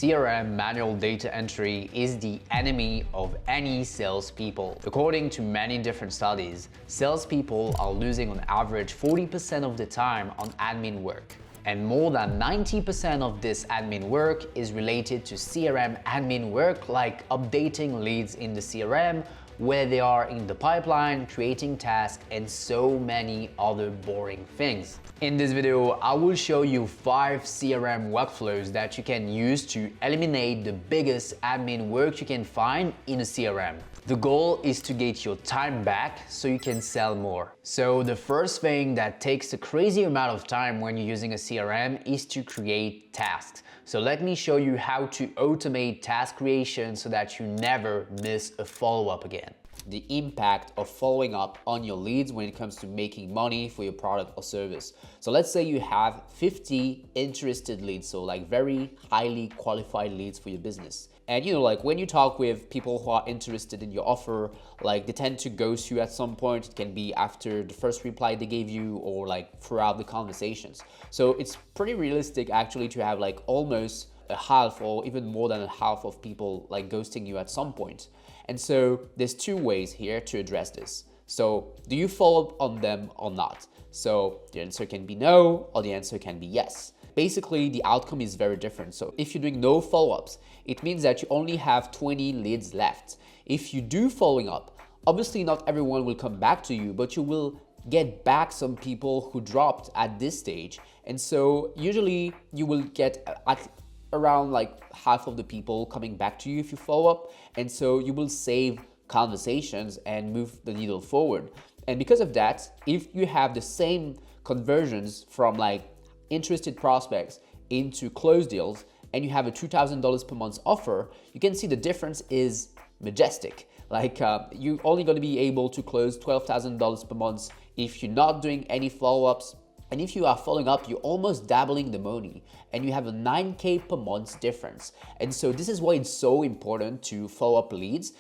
CRM manual data entry is the enemy of any salespeople. According to many different studies, salespeople are losing on average 40% of the time on admin work. And more than 90% of this admin work is related to CRM admin work, like updating leads in the CRM, where they are in the pipeline, creating tasks, and so many other boring things. In this video, I will show you 5 CRM workflows that you can use to eliminate the biggest admin work you can find in a CRM. The goal is to get your time back so you can sell more. So the first thing that takes a crazy amount of time when you're using a CRM is to create tasks. So let me show you how to automate task creation so that you never miss a follow-up again. The impact of following up on your leads when it comes to making money for your product or service. So let's say you have 50 interested leads, so like very highly qualified leads for your business. And like when you talk with people who are interested in your offer, like they tend to ghost you at some point. It can be after the first reply they gave you or like throughout the conversations. So it's pretty realistic actually to have like almost a half or even more than a half of people like ghosting you at some point. And so there's 2 ways here to address this. So do you follow up on them or not? So the answer can be no, or the answer can be yes. Basically, the outcome is very different. So if you're doing no follow-ups, it means that you only have 20 leads left. If you do following up, obviously not everyone will come back to you, but you will get back some people who dropped at this stage. And so usually you will get around like half of the people coming back to you if you follow up. And so you will save conversations and move the needle forward. And because of that, if you have the same conversions from like interested prospects into closed deals and you have a $2,000 per month offer, you can see the difference is majestic. Like you're only going to be able to close $12,000 per month if you're not doing any follow-ups. And if you are following up, you're almost doubling the money and you have a 9K per month difference. And so this is why it's so important to follow up leads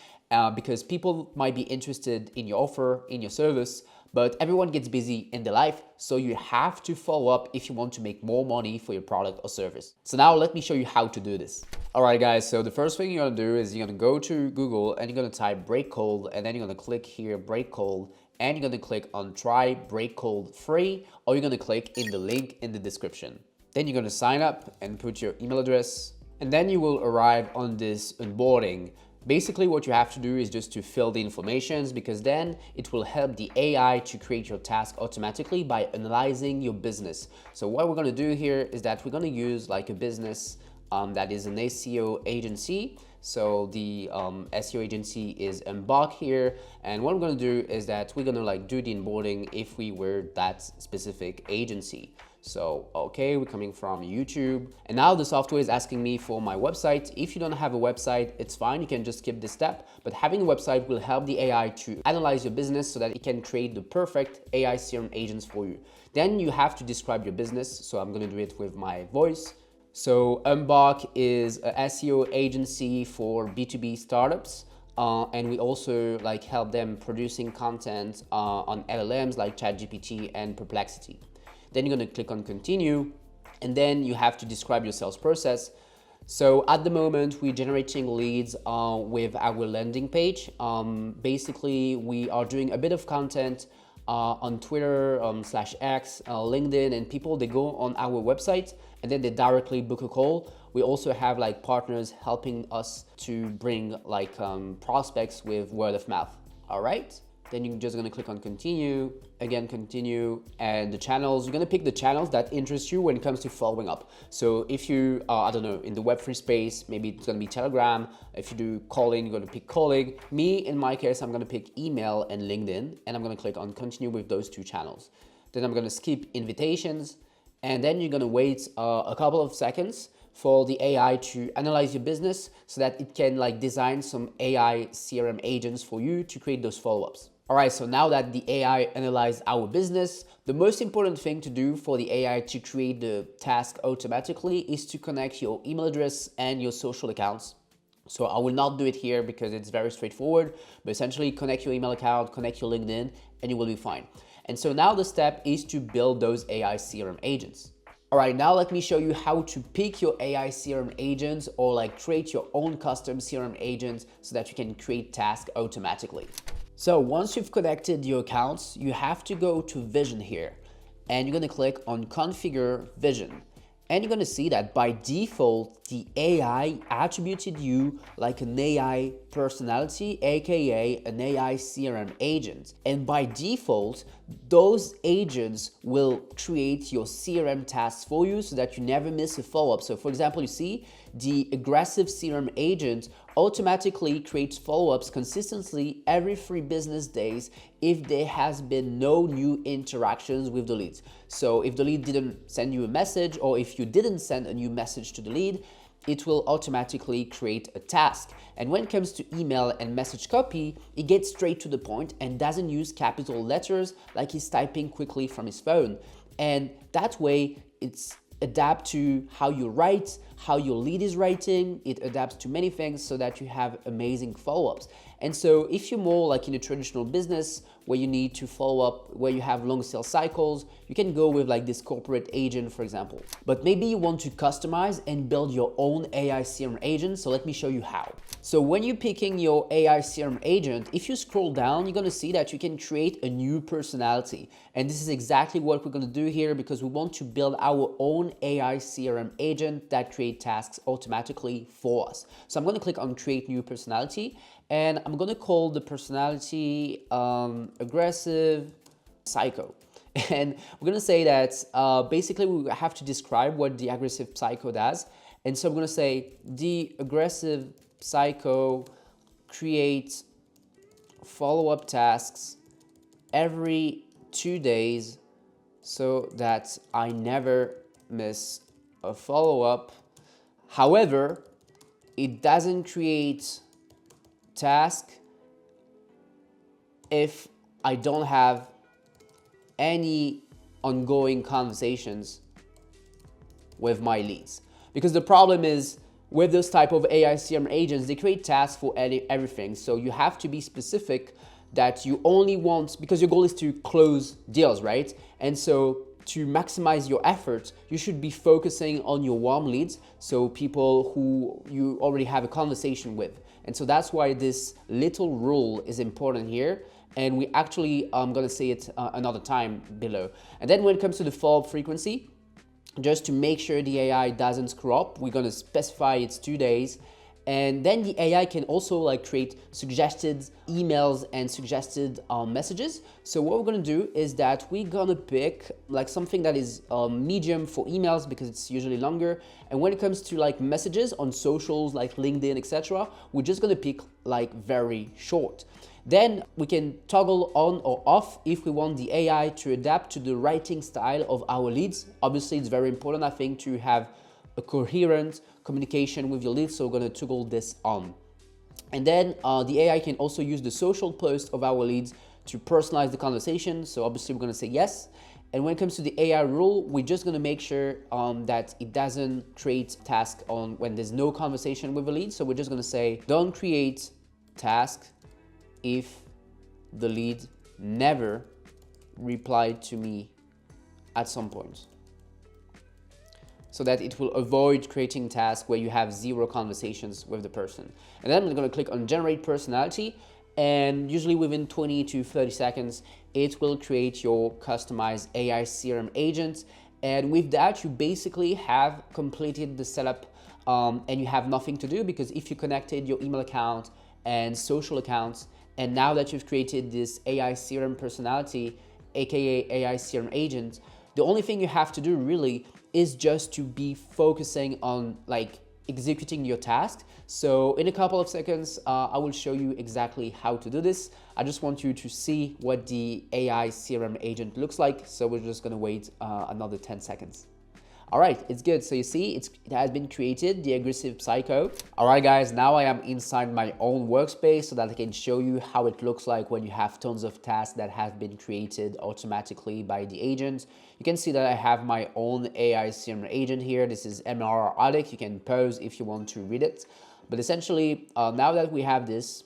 because people might be interested in your offer, in your service, but everyone gets busy in their life. So you have to follow up if you want to make more money for your product or service. So now let me show you how to do this. All right, guys. So the first thing you're gonna do is you're gonna go to Google and you're gonna type Breakcold, and then you're gonna click here, Breakcold, and you're gonna click on try Breakcold free, or you're gonna click in the link in the description. Then you're gonna sign up and put your email address, and then you will arrive on this onboarding. Basically, what you have to do is just to fill the informations, because then it will help the AI to create your task automatically by analyzing your business. So what we're gonna do here is that we're gonna use like a business that is an SEO agency. So the SEO agency is Embark here. And what I'm gonna do is that we're gonna like do the onboarding if we were that specific agency. So, okay, we're coming from YouTube. And now the software is asking me for my website. If you don't have a website, it's fine. You can just skip this step. But having a website will help the AI to analyze your business so that it can create the perfect AI CRM agents for you. Then you have to describe your business. So I'm gonna do it with my voice. So Embark is an SEO agency for B2B startups. And we also like help them producing content on LLMs like ChatGPT and Perplexity. Then you're gonna click on continue, and then you have to describe your sales process. So at the moment, we're generating leads with our landing page. Basically, we are doing a bit of content on Twitter, /X, LinkedIn, and people, they go on our website and then they directly book a call. We also have like partners helping us to bring like prospects with word of mouth. All right. Then you're just gonna click on continue, again, continue, and the channels, you're gonna pick the channels that interest you when it comes to following up. So if you are, I don't know, in the Web3 space, maybe it's gonna be Telegram. If you do calling, you're gonna pick calling. Me, in my case, I'm gonna pick email and LinkedIn, and I'm gonna click on continue with those 2 channels. Then I'm gonna skip invitations, and then you're gonna wait a couple of seconds for the AI to analyze your business so that it can like design some AI CRM agents for you to create those follow-ups. All right, so now that the AI analyzed our business, the most important thing to do for the AI to create the task automatically is to connect your email address and your social accounts. So I will not do it here because it's very straightforward, but essentially connect your email account, connect your LinkedIn, and you will be fine. And so now the step is to build those AI CRM agents. All right, now let me show you how to pick your AI CRM agents or like create your own custom CRM agents so that you can create tasks automatically. So once you've connected your accounts, you have to go to Vision here and you're gonna click on Configure Vision. And you're gonna see that by default, the AI attributed you like an AI personality, AKA an AI CRM agent. And by default, those agents will create your CRM tasks for you so that you never miss a follow-up. So for example, you see the aggressive CRM agent automatically creates follow-ups consistently every 3 business days if there has been no new interactions with the leads. So if the lead didn't send you a message, or if you didn't send a new message to the lead, it will automatically create a task. And when it comes to email and message copy, it gets straight to the point and doesn't use capital letters like he's typing quickly from his phone. And that way it's adapt to how you write, how your lead is writing. It adapts to many things so that you have amazing follow-ups. And so if you're more like in a traditional business where you need to follow up, where you have long sales cycles, you can go with like this corporate agent, for example. But maybe you want to customize and build your own AI CRM agent. So let me show you how. So when you're picking your AI CRM agent, if you scroll down, you're gonna see that you can create a new personality. And this is exactly what we're gonna do here because we want to build our own AI CRM agent that creates tasks automatically for us. So I'm gonna click on Create New Personality. And I'm gonna call the personality aggressive psycho. And we're gonna say that basically we have to describe what the aggressive psycho does. And so I'm gonna say the aggressive psycho creates follow-up tasks every 2 days so that I never miss a follow-up. However, it doesn't create task if I don't have any ongoing conversations with my leads. Because the problem is with this type of AI CRM agents, they create tasks for everything. So you have to be specific that you only want, because your goal is to close deals, right? And so to maximize your efforts, you should be focusing on your warm leads, so people who you already have a conversation with. And so that's why this little rule is important here. And we actually, I'm gonna say it another time below. And then when it comes to the follow-up frequency, just to make sure the AI doesn't screw up, we're gonna specify it's 2 days. And then the AI can also like create suggested emails and suggested messages. So what we're gonna do is that we're gonna pick like something that is medium for emails because it's usually longer. And when it comes to like messages on socials like LinkedIn, etc., we're just gonna pick like very short. Then we can toggle on or off if we want the AI to adapt to the writing style of our leads. Obviously, it's very important, I think, to have a coherent communication with your leads, so we're going to toggle this on. And then the AI can also use the social post of our leads to personalize the conversation. So obviously we're going to say yes. And when it comes to the AI rule, we're just going to make sure that it doesn't create task on when there's no conversation with a lead. So we're just going to say don't create task if the lead never replied to me at some point, so that it will avoid creating tasks where you have 0 conversations with the person. And then I'm gonna click on Generate Personality, and usually within 20 to 30 seconds, it will create your customized AI CRM agent. And with that, you basically have completed the setup and you have nothing to do, because if you connected your email account and social accounts, and now that you've created this AI CRM personality, AKA AI CRM agent, the only thing you have to do really is just to be focusing on like executing your task. So in a couple of seconds, I will show you exactly how to do this. I just want you to see what the AI CRM agent looks like. So we're just gonna wait another 10 seconds. All right, it's good. So you see, it has been created, the aggressive psycho. All right, guys, now I am inside my own workspace so that I can show you how it looks like when you have tons of tasks that have been created automatically by the agent. You can see that I have my own AI CRM agent here. This is MR Audit. You can pause if you want to read it. But essentially, now that we have this,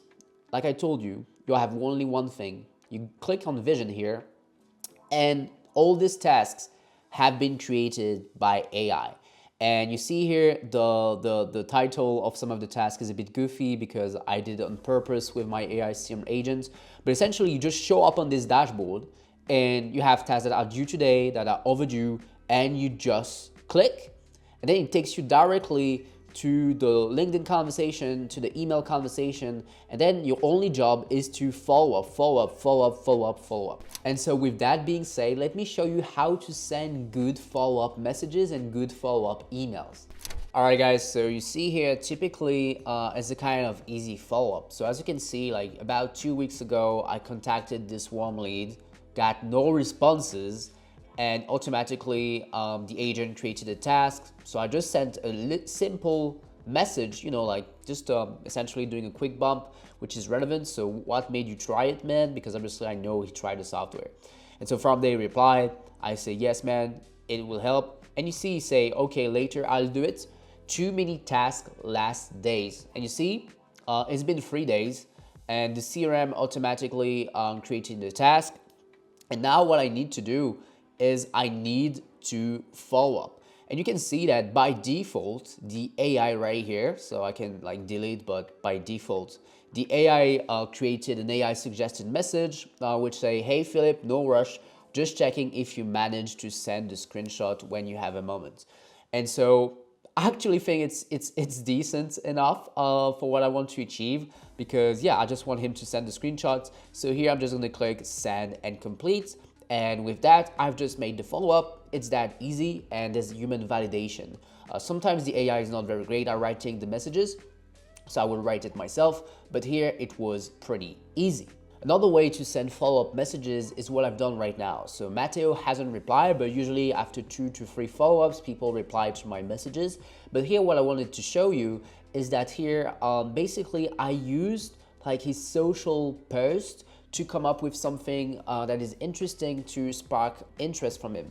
like I told you, you'll have only one thing. You click on Vision here, and all these tasks have been created by AI. And you see here the title of some of the tasks is a bit goofy because I did it on purpose with my AI CRM agents. But essentially, you just show up on this dashboard and you have tasks that are due today, that are overdue, and you just click. And then it takes you directly to the LinkedIn conversation, to the email conversation, and then your only job is to follow up. And so with that being said, let me show you how to send good follow-up messages and good follow-up emails. All right, guys, so you see here, typically it's a kind of easy follow-up. So as you can see, like about 2 weeks ago, I contacted this warm lead, got no responses, and automatically the agent created a task. So I just sent a simple message, you know, like just essentially doing a quick bump, which is relevant. So what made you try it, man? Because obviously I know he tried the software. And so from there he replied, I say, yes, man, it will help. And you see, he say, okay, later I'll do it. Too many tasks last days. And you see, it's been 3 days and the CRM automatically created the task. And now what I need to do is I need to follow up. And you can see that by default, the AI right here, so I can like delete, but by default, the AI created an AI suggested message, which say, hey, Philip, no rush, just checking if you managed to send the screenshot when you have a moment. And so I actually think it's decent enough for what I want to achieve, because yeah, I just want him to send the screenshots. So here I'm just gonna click send and complete. And with that, I've just made the follow-up. It's that easy, and there's human validation. Sometimes the AI is not very great at writing the messages, so I will write it myself, but here it was pretty easy. Another way to send follow-up messages is what I've done right now. So Matteo hasn't replied, but usually after 2 to 3 follow-ups, people reply to my messages. But here what I wanted to show you is that here, basically I used like his social post to come up with something that is interesting to spark interest from him.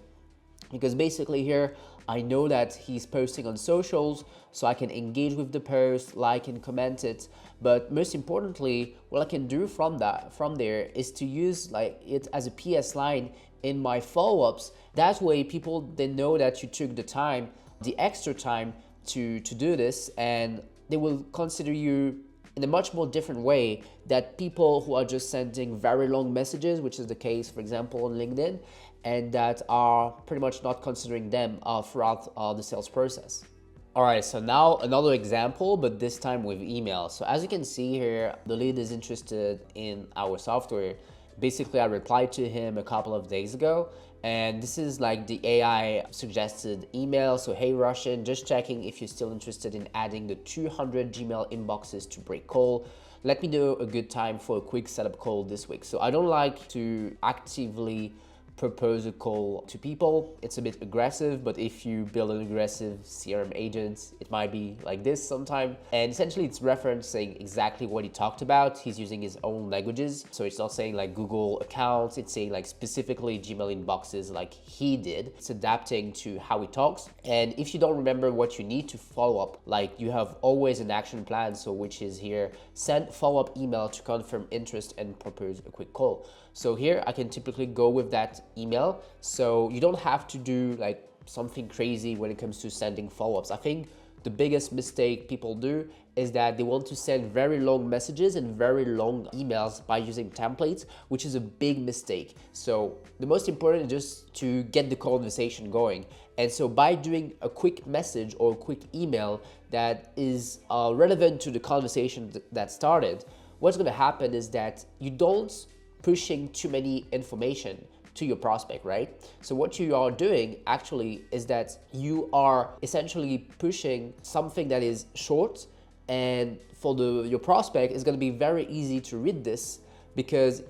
Because basically here, I know that he's posting on socials, so I can engage with the post, like and comment it. But most importantly, what I can do from there is to use like it as a PS line in my follow-ups. That way people, they know that you took the time, the extra time to do this, and they will consider you in a much more different way that people who are just sending very long messages, which is the case, for example, on LinkedIn, and that are pretty much not considering them throughout the sales process. All right, so now another example, but this time with email. So as you can see here, the lead is interested in our software. Basically, I replied to him a couple of days ago, and this is like the AI suggested email. So, hey, Russian, just checking if you're still interested in adding the 200 Gmail inboxes to Breakcold. Let me know a good time for a quick setup call this week. So I don't like to actively propose a call to people. It's a bit aggressive, but if you build an aggressive CRM agent, it might be like this sometime. And essentially it's referencing exactly what he talked about. He's using his own languages. So it's not saying like Google accounts, it's saying like specifically Gmail inboxes like he did. It's adapting to how he talks. And if you don't remember what you need to follow up, like you have always an action plan. So which is here, send follow-up email to confirm interest and propose a quick call. So here I can typically go with that email. So you don't have to do like something crazy when it comes to sending follow-ups. I think the biggest mistake people do is that they want to send very long messages and very long emails by using templates, which is a big mistake. So the most important is just to get the conversation going. And so by doing a quick message or a quick email that is relevant to the conversation that started, what's going to happen is that you don't pushing too many information to your prospect, right? So what you are doing actually is that you are essentially pushing something that is short, and for your prospect, it's going to be very easy to read this because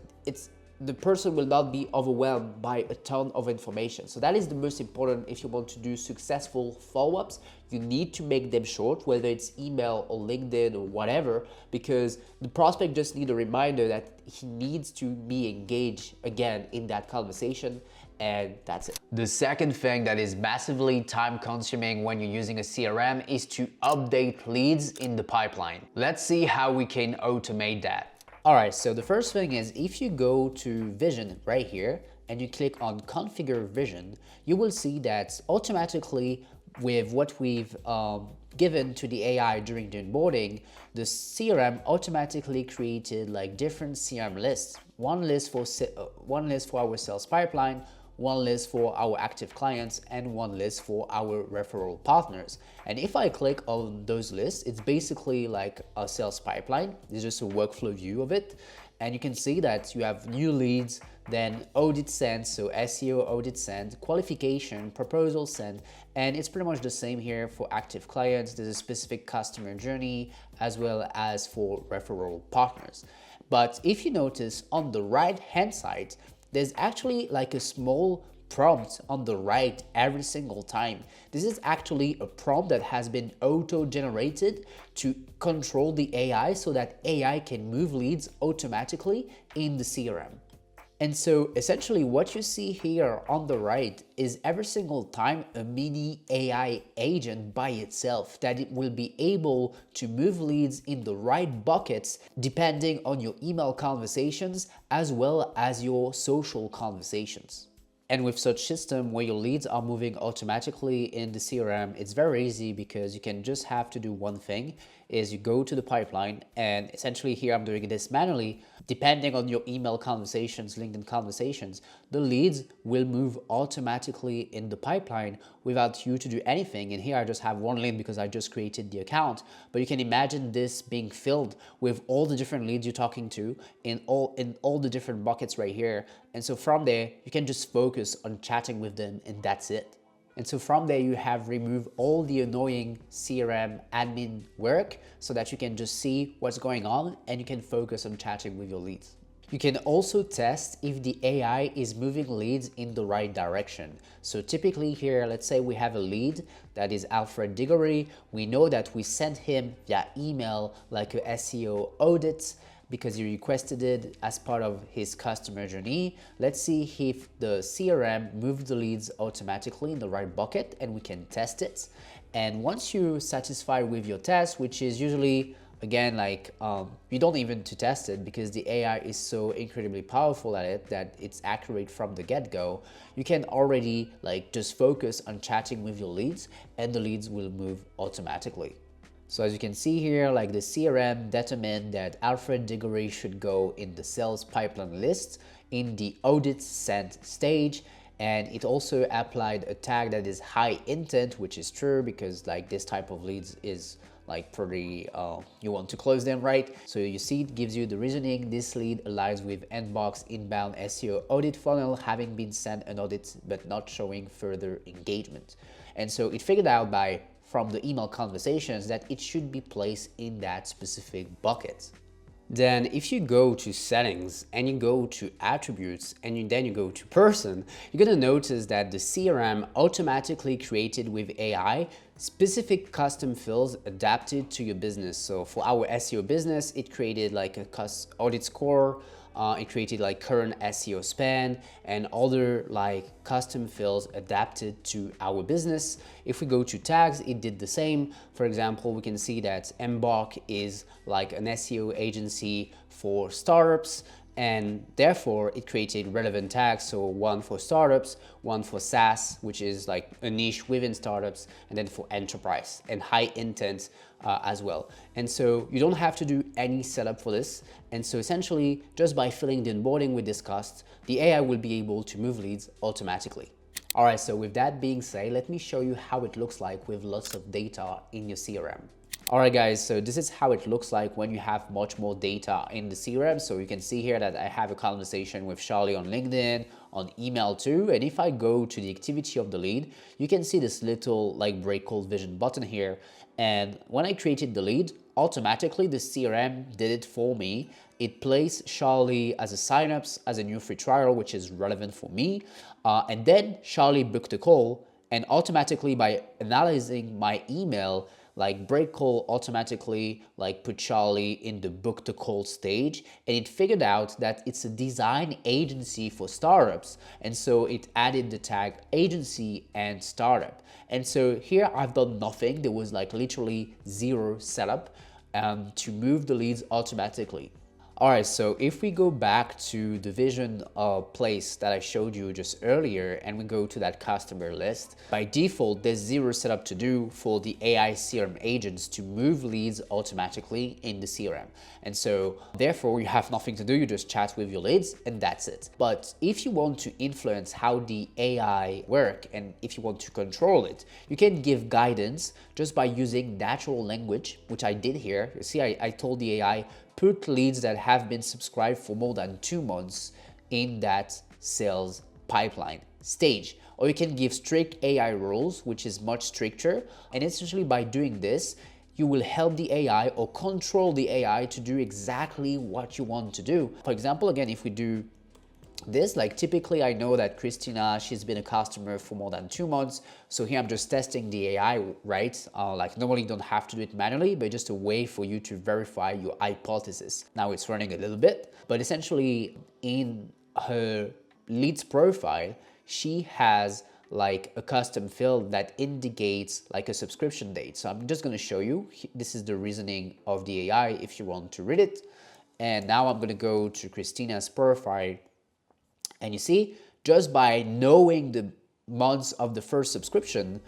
the person will not be overwhelmed by a ton of information. So that is the most important if you want to do successful follow-ups. You need to make them short, whether it's email or LinkedIn or whatever, because the prospect just needs a reminder that he needs to be engaged again in that conversation, and that's it. The second thing that is massively time consuming when you're using a CRM is to update leads in the pipeline. Let's see how we can automate that. All right, so the first thing is if you go to Vision right here, and you click on configure vision, you will see that automatically with what we've given to the AI during the onboarding, the CRM automatically created like different CRM lists. One list for our sales pipeline, one list for our active clients, and one list for our referral partners. And if I click on those lists, it's basically like a sales pipeline. It's just a workflow view of it. And you can see that you have new leads, then audit sent, so SEO audit sent, qualification, proposal sent, and it's pretty much the same here for active clients. There's a specific customer journey as well as for referral partners. But if you notice on the right hand side, there's actually like a small prompt on the right every single time. This is actually a prompt that has been auto-generated to control the AI so that AI can move leads automatically in the CRM. And so essentially what you see here on the right is every single time a mini AI agent by itself that it will be able to move leads in the right buckets depending on your email conversations as well as your social conversations. And with such system where your leads are moving automatically in the CRM, it's very easy because you can just have to do one thing, is you go to the pipeline, and essentially here I'm doing this manually. Depending on your email conversations, LinkedIn conversations, the leads will move automatically in the pipeline without you to do anything. And here I just have one lead because I just created the account, but you can imagine this being filled with all the different leads you're talking to in all the different buckets right here. And so from there, you can just focus on chatting with them, and that's it. And so from there, you have removed all the annoying CRM admin work so that you can just see what's going on and you can focus on chatting with your leads. You can also test if the AI is moving leads in the right direction. So typically here, let's say we have a lead that is Alfred Diggory. We know that we sent him via email like a SEO audit because he requested it as part of his customer journey. Let's see if the CRM moved the leads automatically in the right bucket, and we can test it. And once you're satisfied with your test, which is usually, again, like you don't even to test it because the AI is so incredibly powerful at it that it's accurate from the get-go, you can already like just focus on chatting with your leads and the leads will move automatically. So as you can see here, like the CRM determined that Alfred Diggory should go in the sales pipeline list in the audit sent stage. And it also applied a tag that is high intent, which is true because like this type of leads is like pretty, you want to close them, right? So you see it gives you the reasoning. This lead aligns with inbox inbound SEO audit funnel having been sent an audit but not showing further engagement. And so it figured out from the email conversations that it should be placed in that specific bucket. Then if you go to settings and you go to attributes and then you go to person, you're gonna notice that the CRM automatically created with AI specific custom fields adapted to your business. So for our SEO business, it created like a audit score, it created like current SEO spend and other like custom fields adapted to our business. If we go to tags, it did the same. For example, we can see that Embark is like an SEO agency for startups, and therefore it created relevant tags. So one for startups, one for SaaS, which is like a niche within startups, and then for enterprise and high intent as well. And so you don't have to do any setup for this. And so essentially just by filling the onboarding we discussed, the AI will be able to move leads automatically. All right, so with that being said, let me show you how it looks like with lots of data in your CRM. All right, guys, so this is how it looks like when you have much more data in the CRM. So you can see here that I have a conversation with Charlie on LinkedIn, on email too. And if I go to the activity of the lead, you can see this little like Breakcold vision button here. And when I created the lead, automatically the CRM did it for me. It placed Charlie as a signups, as a new free trial, which is relevant for me. And then Charlie booked a call, and automatically by analyzing my email, like Breakcold automatically like put Charlie in the book to call stage, and it figured out that it's a design agency for startups, and so it added the tag agency and startup. And so here I've done nothing. There was like literally zero setup to move the leads automatically. All right, so if we go back to the vision place that I showed you just earlier and we go to that customer list, by default, there's zero setup to do for the AI CRM agents to move leads automatically in the CRM. And so therefore you have nothing to do, you just chat with your leads and that's it. But if you want to influence how the AI work and if you want to control it, you can give guidance just by using natural language, which I did here. You see, I told the AI, put leads that have been subscribed for more than 2 months in that sales pipeline stage. Or you can give strict AI rules, which is much stricter. And essentially by doing this, you will help the AI or control the AI to do exactly what you want to do. For example, again, if we do this, like typically I know that Christina, she's been a customer for more than 2 months. So here I'm just testing the AI, right? Like normally you don't have to do it manually, but just a way for you to verify your hypothesis. Now it's running a little bit, but essentially in her leads profile, she has like a custom field that indicates like a subscription date. So I'm just going to show you, this is the reasoning of the AI if you want to read it. And now I'm going to go to Christina's profile. And you see, just by knowing the months of the first subscription,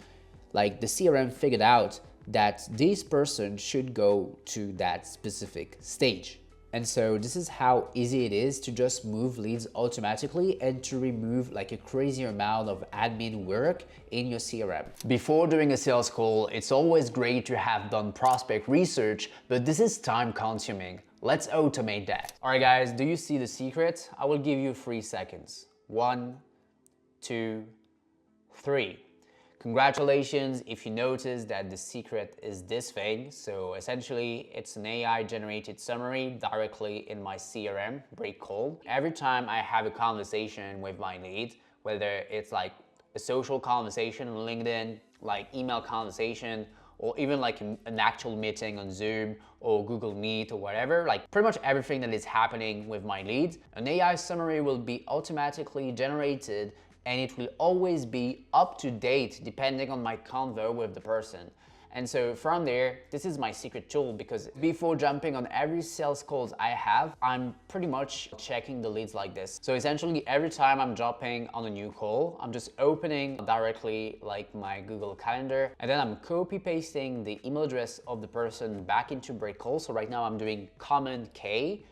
like the CRM figured out that this person should go to that specific stage. And so this is how easy it is to just move leads automatically and to remove like a crazy amount of admin work in your CRM. Before doing a sales call, it's always great to have done prospect research, but this is time consuming. Let's automate that. All right, guys, do you see the secret? I will give you 3 seconds. 1, 2, 3. Congratulations if you notice that the secret is this thing. So essentially, it's an AI generated summary directly in my CRM, Breakcold. Every time I have a conversation with my lead, whether it's like a social conversation on LinkedIn, like email conversation, or even like an actual meeting on Zoom or Google Meet or whatever, like pretty much everything that is happening with my leads, an AI summary will be automatically generated and it will always be up to date depending on my convo with the person. And so from there, this is my secret tool because before jumping on every sales calls I have, I'm pretty much checking the leads like this. So essentially every time I'm jumping on a new call, I'm just opening directly like my Google Calendar and then I'm copy pasting the email address of the person back into Breakcold. So right now I'm doing Command K,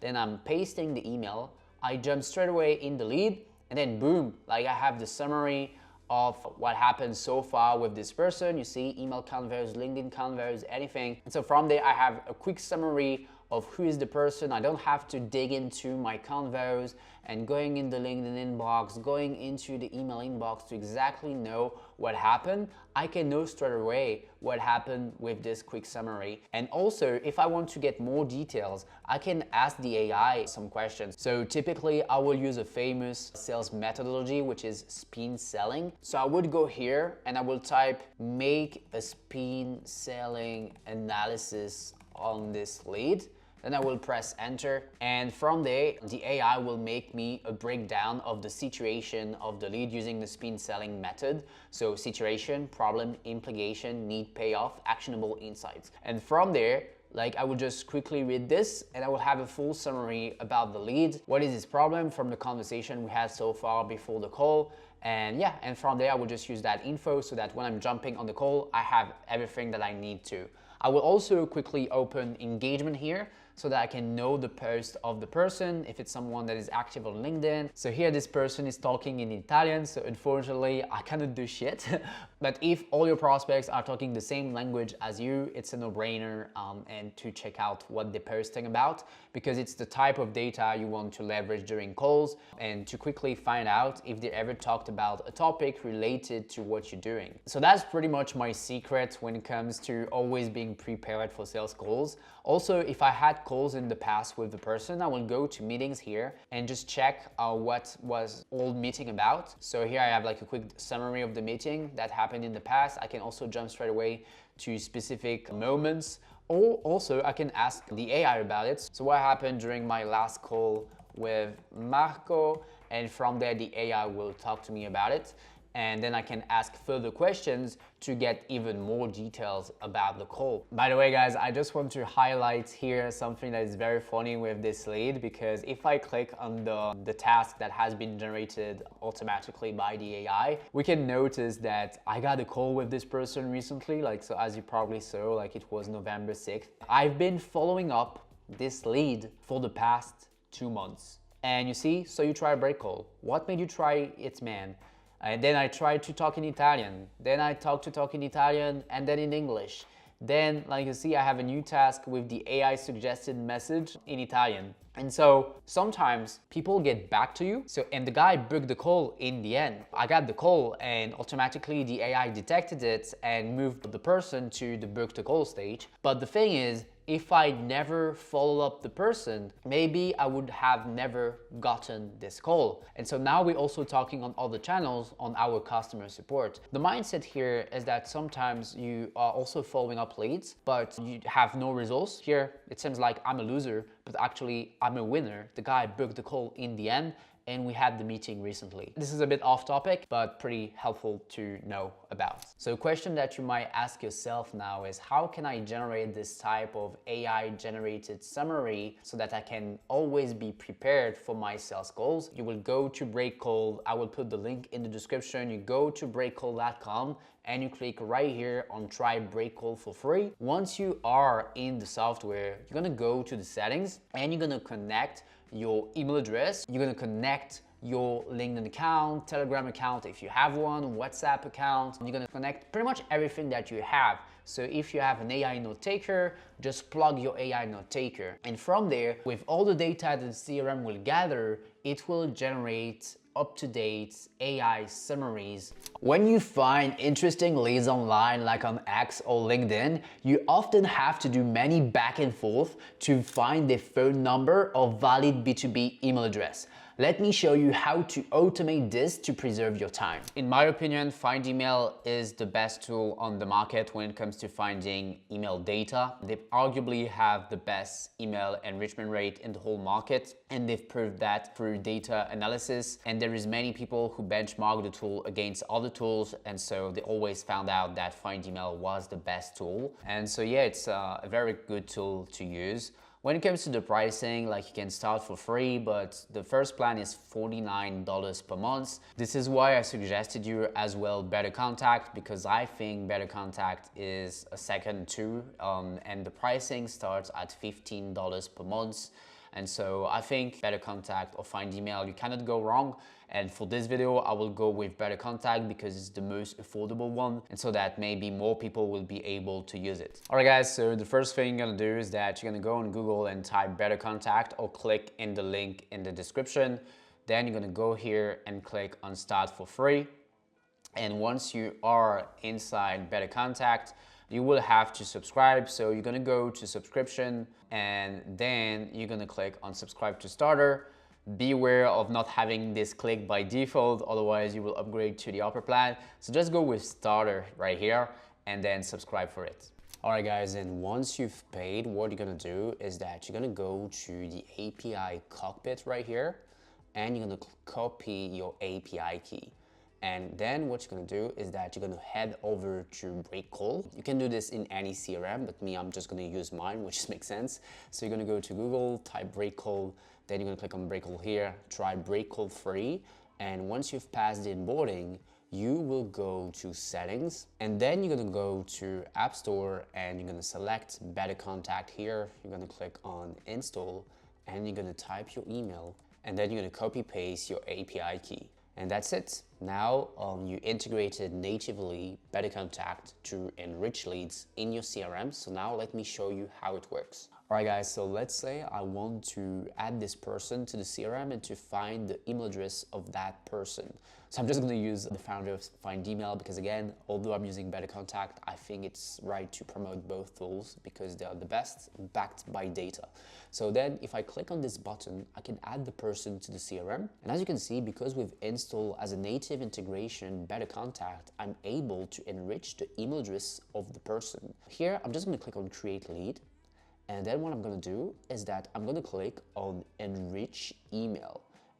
then I'm pasting the email. I jump straight away in the lead and then boom, like I have the summary of what happened so far with this person. You see email convos, LinkedIn convos, anything. And so from there, I have a quick summary of who is the person. I don't have to dig into my convos and going in the LinkedIn inbox, going into the email inbox to exactly know what happened. I can know straight away what happened with this quick summary. And also, if I want to get more details, I can ask the AI some questions. So typically, I will use a famous sales methodology, which is spin selling. So I would go here and I will type, make a spin selling analysis on this lead. Then I will press enter, and from there, the AI will make me a breakdown of the situation of the lead using the spin selling method. So situation, problem, implication, need, payoff, actionable insights. And from there, like I will just quickly read this and I will have a full summary about the lead. What is his problem from the conversation we had so far before the call? And yeah, and from there, I will just use that info so that when I'm jumping on the call, I have everything that I need to. I will also quickly open engagement here so that I can know the post of the person, if it's someone that is active on LinkedIn. So here this person is talking in Italian, so unfortunately I cannot do shit. But if all your prospects are talking the same language as you, it's a no-brainer and to check out what they're posting about, because it's the type of data you want to leverage during calls and to quickly find out if they ever talked about a topic related to what you're doing. So that's pretty much my secret when it comes to always being prepared for sales calls. Also, if I had calls in the past with the person, I will go to meetings here and just check what was old meeting about. So here I have like a quick summary of the meeting that happened in the past. I can also jump straight away to specific moments, or also I can ask the AI about it. So what happened during my last call with Marco, and from there the AI will talk to me about it. and then I can ask further questions to get even more details about the call. By the way, guys, I just want to highlight here something that is very funny with this lead, because if I click on the task that has been generated automatically by the AI, we can notice that I got a call with this person recently, like, so as you probably saw, like it was November 6th. I've been following up this lead for the past 2 months. And you see, so you try Breakcold. What made you try it, man? And then I tried to talk in Italian. Then I talk in Italian and then in English. Then, like you see, I have a new task with the AI suggested message in Italian. And so sometimes people get back to you. So, and the guy booked the call in the end. I got the call and automatically the AI detected it and moved the person to the book the call stage. But the thing is, if I never follow up the person, maybe I would have never gotten this call. And so now we're also talking on other channels on our customer support. The mindset here is that sometimes you are also following up leads, but you have no results. Here, it seems like I'm a loser, but actually I'm a winner. The guy booked the call in the end, and we had the meeting recently. This is a bit off topic, but pretty helpful to know about. So a question that you might ask yourself now is, how can I generate this type of AI generated summary so that I can always be prepared for my sales goals? You will go to Breakcold. I will put the link in the description. You go to breakcold.com and you click right here on try Breakcold for free. Once you are in the software, you're gonna go to the settings and you're gonna connect your email address. You're gonna connect your LinkedIn account, Telegram account if you have one, WhatsApp account. You're gonna connect pretty much everything that you have. So if you have an AI note taker, just plug your AI note taker. And from there, with all the data that the CRM will gather, it will generate up-to-date AI summaries. When you find interesting leads online, like on X or LinkedIn, you often have to do many back and forth to find their phone number or valid B2B email address. Let me show you how to automate this to preserve your time. In my opinion, Find Email is the best tool on the market when it comes to finding email data. They arguably have the best email enrichment rate in the whole market, and they've proved that through data analysis. And there is many people who benchmark the tool against other tools, and so they always found out that Find Email was the best tool. And so yeah, it's a very good tool to use. When it comes to the pricing, like, you can start for free, but the first plan is $49 per month. This is why I suggested you as well Better Contact, because I think Better Contact is a second to, and the pricing starts at $15 per month. And so I think Better Contact or Find Email, you cannot go wrong. And for this video, I will go with Better Contact because it's the most affordable one, and so that maybe more people will be able to use it. All right, guys, so the first thing you're gonna do is that you're gonna go on Google and type Better Contact, or click in the link in the description. Then you're gonna go here and click on Start for free. And once you are inside Better Contact, you will have to subscribe. So you're gonna go to subscription, and then you're gonna click on subscribe to starter. Be aware of not having this click by default, otherwise you will upgrade to the upper plan. So just go with starter right here and then subscribe for it. All right, guys, and once you've paid, what you're gonna do is that you're gonna go to the API cockpit right here, and you're gonna copy your API key. And then what you're gonna do is that you're gonna head over to Breakcold. You can do this in any CRM, but me, I'm just gonna use mine, which makes sense. So you're gonna go to Google, type Breakcold, then you're gonna click on Breakcold here, try Breakcold free. And once you've passed the onboarding, you will go to settings, and then you're gonna go to App Store, and you're gonna select Better Contact here. You're gonna click on install, and you're gonna type your email, and then you're gonna copy paste your API key. And that's it. Now you integrated natively Better Contact to enrich leads in your CRM. So now let me show you how it works. All right, guys, so let's say I want to add this person to the CRM and to find the email address of that person. So I'm just gonna use the founder of Find Email because, again, although I'm using Better Contact, I think it's right to promote both tools because they are the best, backed by data. So then if I click on this button, I can add the person to the CRM. And as you can see, because we've installed as a native integration Better Contact, I'm able to enrich the email address of the person. Here, I'm just gonna click on Create Lead. And then what I'm gonna do is that I'm gonna click on Enrich Email.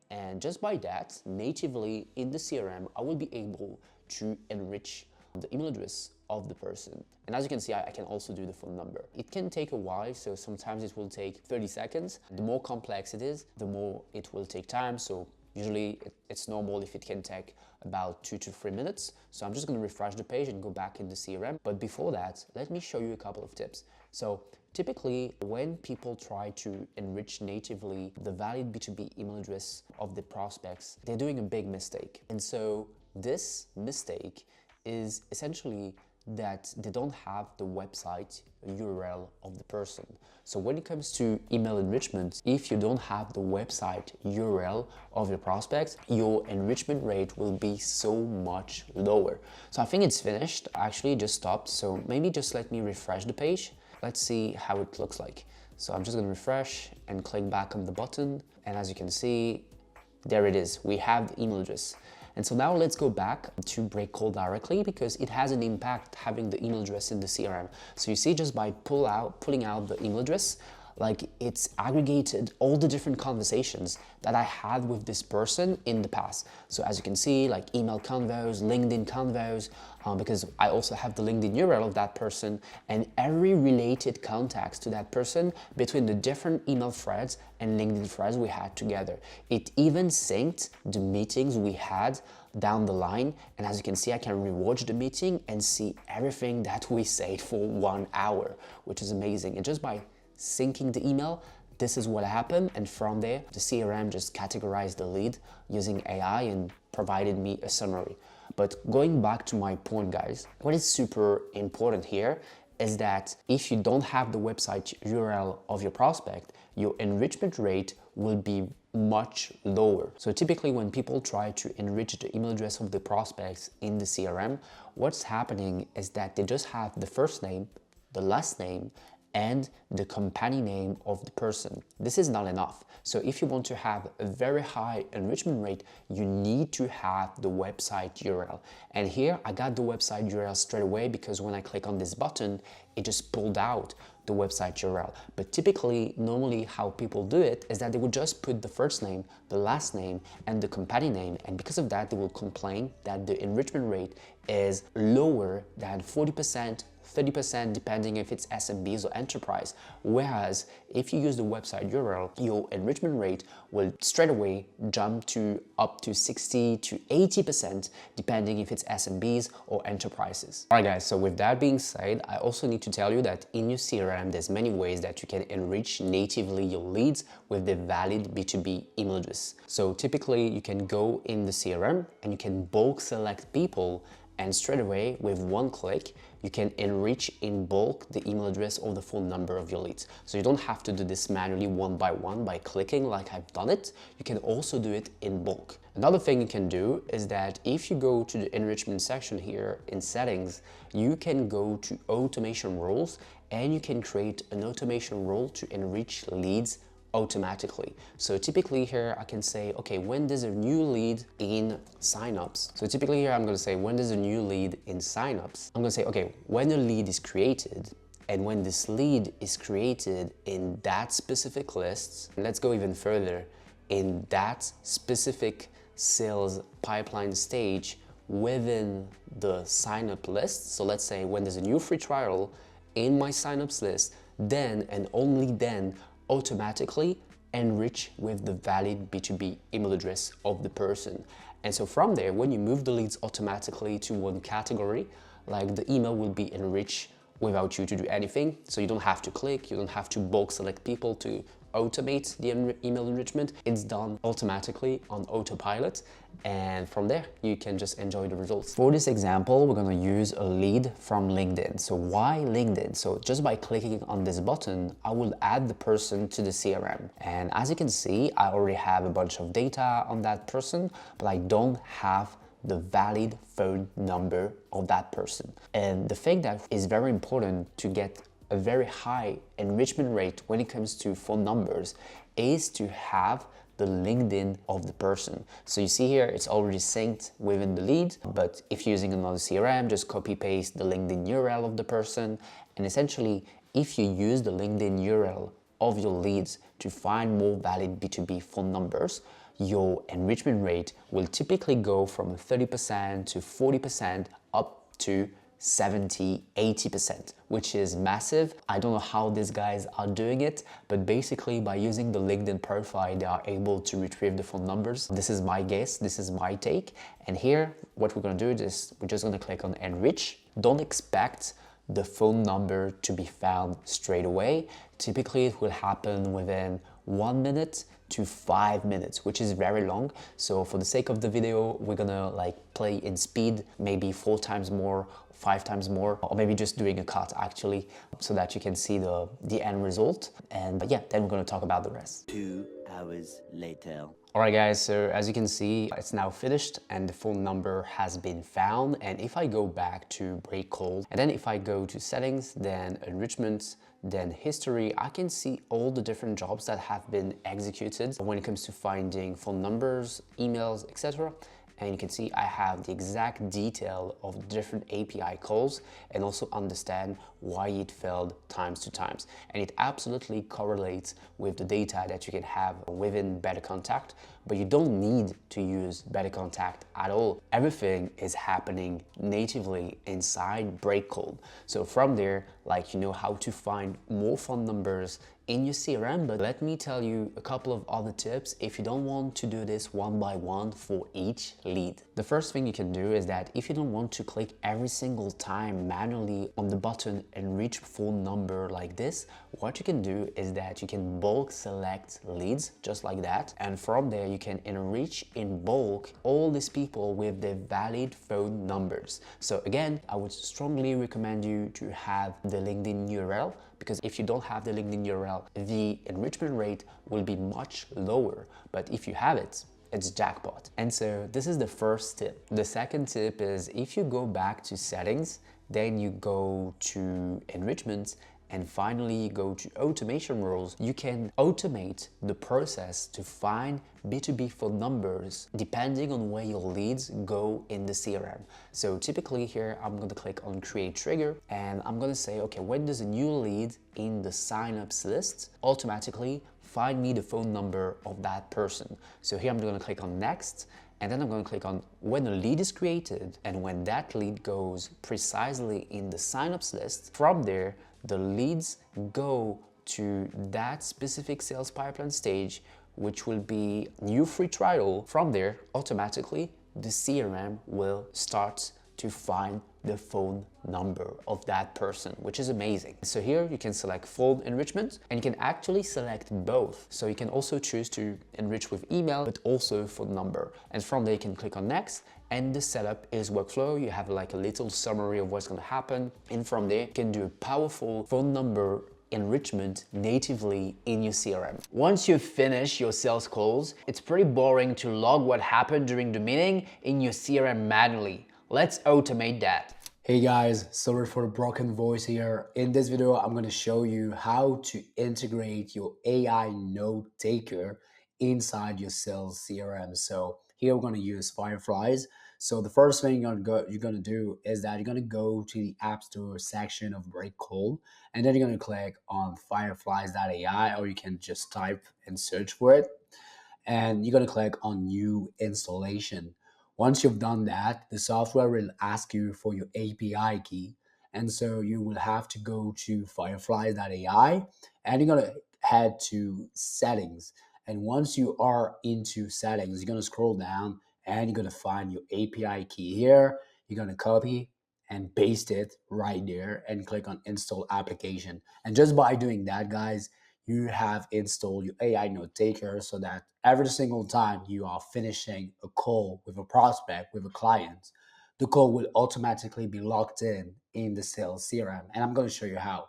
And just by that, natively in the CRM, I will be able to enrich the email address of the person. And as you can see, I can also do the phone number. It can take a while, so sometimes it will take 30 seconds. The more complex it is, the more it will take time. So usually it's normal if it can take about 2 to 3 minutes. So I'm just going to refresh the page and go back in the CRM. But before that, let me show you a couple of tips. So typically when people try to enrich natively the valid B2B email address of the prospects, they're doing a big mistake. And so this mistake is essentially that they don't have the website URL of the person. So when it comes to email enrichment, if you don't have the website URL of your prospects, your enrichment rate will be so much lower. So I think it's finished. Actually, it just stopped. So maybe just let me refresh the page. Let's see how it looks like. So I'm just gonna refresh and click back on the button. And as you can see, there it is. We have the email address. And so now let's go back to Breakcold directly because it has an impact having the email address in the CRM. So you see, just by pulling out the email address, like it's aggregated all the different conversations that I had with this person in the past. So as you can see, like email convos, LinkedIn convos, because I also have the LinkedIn URL of that person and every related contacts to that person between the different email threads and LinkedIn threads we had together. It even synced the meetings we had down the line. And as you can see, I can rewatch the meeting and see everything that we said for 1 hour, which is amazing. And just by syncing the email, this is what happened. And from there, the CRM just categorized the lead using AI and provided me a summary. But going back to my point, guys, what is super important here is that if you don't have the website URL of your prospect, your enrichment rate will be much lower. So typically when people try to enrich the email address of the prospects in the CRM, what's happening is that they just have the first name, the last name, and the company name of the person. This is not enough. So if you want to have a very high enrichment rate, you need to have the website URL. And here I got the website URL straight away because when I click on this button, it just pulled out the website URL. But typically, normally how people do it is that they would just put the first name, the last name, and the company name. And because of that, they will complain that the enrichment rate is lower than 40%, 30% depending if it's SMBs or enterprise. Whereas if you use the website URL, your enrichment rate will straight away jump to up to 60 to 80% depending if it's SMBs or enterprises. All right guys, so with that being said, I also need to tell you that in your CRM, there's many ways that you can enrich natively your leads with the valid B2B email address. So typically you can go in the CRM and you can bulk select people, and straight away with one click, you can enrich in bulk the email address or the phone number of your leads. So you don't have to do this manually one by one by clicking like I've done it. You can also do it in bulk. Another thing you can do is that if you go to the enrichment section here in settings, you can go to automation rules and you can create an automation rule to enrich leads automatically. So typically here I can say, okay, when there's a new lead in signups. So typically here I'm going to say when there's a new lead in signups, I'm going to say, okay, when a lead is created and when this lead is created in that specific list, and let's go even further, in that specific sales pipeline stage within the sign up list. So let's say when there's a new free trial in my signups list, then and only then automatically enrich with the valid B2B email address of the person. And so from there, when you move the leads automatically to one category, like the email will be enriched without you to do anything. So you don't have to click, you don't have to bulk select people to automate the email enrichment. It's done automatically on autopilot. And from there, you can just enjoy the results. For this example, we're going to use a lead from LinkedIn. So why LinkedIn? So just by clicking on this button, I will add the person to the CRM. And as you can see, I already have a bunch of data on that person, but I don't have the valid phone number of that person. And the thing that is very important to get a very high enrichment rate when it comes to phone numbers is to have the LinkedIn of the person. So you see here, it's already synced within the lead, but if you're using another CRM, just copy paste the LinkedIn URL of the person. And essentially, if you use the LinkedIn URL of your leads to find more valid B2B phone numbers, your enrichment rate will typically go from 30% to 40% up to 70, 80%, which is massive. I don't know how these guys are doing it, but basically by using the LinkedIn profile, they are able to retrieve the phone numbers. This is my guess, this is my take. And here, what we're gonna do is we're just gonna click on enrich. Don't expect the phone number to be found straight away. Typically, it will happen within 1 minute to 5 minutes, which is very long. So for the sake of the video, we're gonna like play in speed, maybe 4 times more, 5 times more, or maybe just doing a cut actually, so that you can see the end result. And yeah, then we're gonna talk about the rest. 2 hours later. All right guys, so as you can see, it's now finished and the phone number has been found. And if I go back to Breakcold, and then if I go to settings, then enrichment, then history, I can see all the different jobs that have been executed when it comes to finding phone numbers, emails, etc. And you can see I have the exact detail of different API calls and also understand why it failed times to times. And it absolutely correlates with the data that you can have within Better Contact, but you don't need to use Better Contact at all. Everything is happening natively inside Breakcold. So from there, like you know how to find more phone numbers in your CRM, but let me tell you a couple of other tips if you don't want to do this one by one for each lead. The first thing you can do is that if you don't want to click every single time manually on the button enrich phone number like this, what you can do is that you can bulk select leads just like that, and from there you can enrich in bulk all these people with their valid phone numbers. So again, I would strongly recommend you to have the LinkedIn URL, because if you don't have the LinkedIn URL, the enrichment rate will be much lower. But if you have it, it's jackpot. And so this is the first tip. The second tip is if you go back to settings, then you go to enrichment, and finally you go to automation rules, you can automate the process to find B2B phone numbers depending on where your leads go in the CRM. So typically here, I'm going to click on create trigger and I'm going to say, okay, when there's a new lead in the signups list, automatically find me the phone number of that person. So here I'm going to click on next. And then I'm going to click on when a lead is created and when that lead goes precisely in the signups list. From there, the leads go to that specific sales pipeline stage, which will be new free trial. From there, automatically, the CRM will start to find the phone number of that person, which is amazing. So here you can select phone enrichment and you can actually select both. So you can also choose to enrich with email, but also phone number. And from there you can click on next, and the setup is workflow. You have like a little summary of what's going to happen. And from there you can do a powerful phone number enrichment natively in your CRM. Once you finish your sales calls, it's pretty boring to log what happened during the meeting in your CRM manually. Let's automate that. Hey guys, sorry for the broken voice here. In this video, I'm going to show you how to integrate your AI note taker inside your sales CRM. So here we're going to use Fireflies. So the first thing you're going to do is that you're going to go to the App Store section of Breakcold, and then you're going to click on fireflies.ai, or you can just type and search for it. And you're going to click on New Installation. Once you've done that, the software will ask you for your API key. And so you will have to go to fireflies.ai and you're going to head to settings. And once you are into settings, you're going to scroll down and you're going to find your API key here. You're going to copy and paste it right there and click on install application. And just by doing that, guys, you have installed your AI note taker so that every single time you are finishing a call with a prospect, with a client, the call will automatically be locked in the sales CRM. And I'm going to show you how.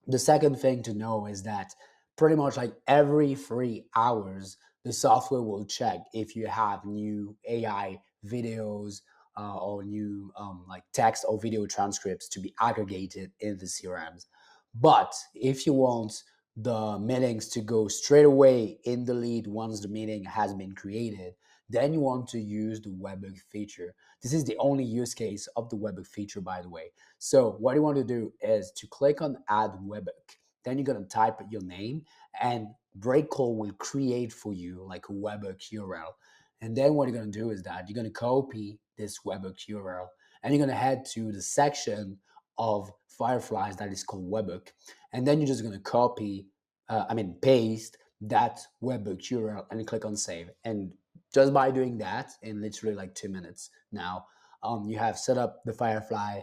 The second thing to know is that pretty much like every 3 hours, the software will check if you have new AI videos or new like text or video transcripts to be aggregated in the CRMs. But if you want the meetings to go straight away in the lead once the meeting has been created, then you want to use the webhook feature. This is the only use case of the webhook feature, by the way. So what you want to do is to click on add webhook. Then you're going to type your name, and Breakcold will create for you like a webhook URL. And then what you're going to do is that you're going to copy this webhook URL and you're going to head to the section of Fireflies that is called webhook. And then you're just going to paste that webhook URL and click on save. And just by doing that in literally like 2 minutes now, you have set up the Firefly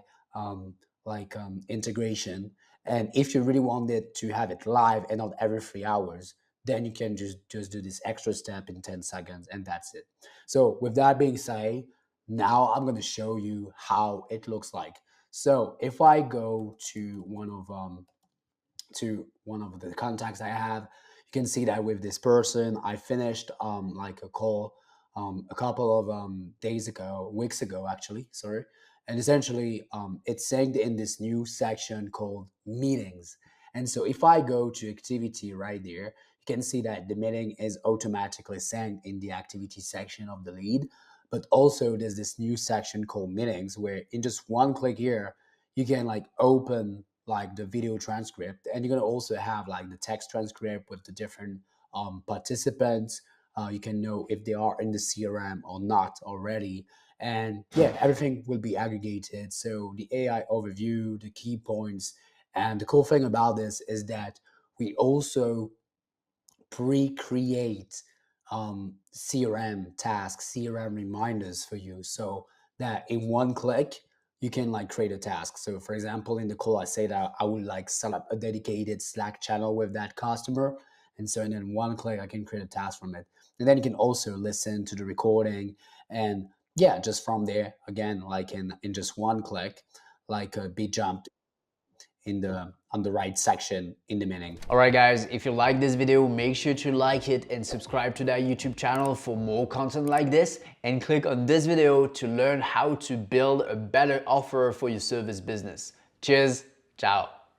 integration. And if you really wanted to have it live and not every 3 hours, then you can just do this extra step in 10 seconds and that's it. So with that being said, now I'm going to show you how it looks like. So if I go to one of the contacts I have, you can see that with this person, I finished like a call a couple of weeks ago actually, sorry. And essentially it's saying in this new section called meetings. And so if I go to activity right there, you can see that the meeting is automatically sent in the activity section of the lead. But also there's this new section called meetings where in just one click here, you can like open like the video transcript, and you're gonna also have like the text transcript with the different participants. You can know if they are in the CRM or not already. And yeah, everything will be aggregated. So the AI overview, the key points, and the cool thing about this is that we also pre-create CRM tasks, CRM reminders for you, so that in one click you can like create a task. So for example, in the call I say that I would like set up a dedicated Slack channel with that customer, and so in one click I can create a task from it. And then you can also listen to the recording, and yeah, just from there again, like in just one click, like be jumped in the on the right section in the meeting. Alright guys, if you like this video, make sure to like it and subscribe to that YouTube channel for more content like this, and click on this video to learn how to build a better offer for your service business. Cheers, ciao.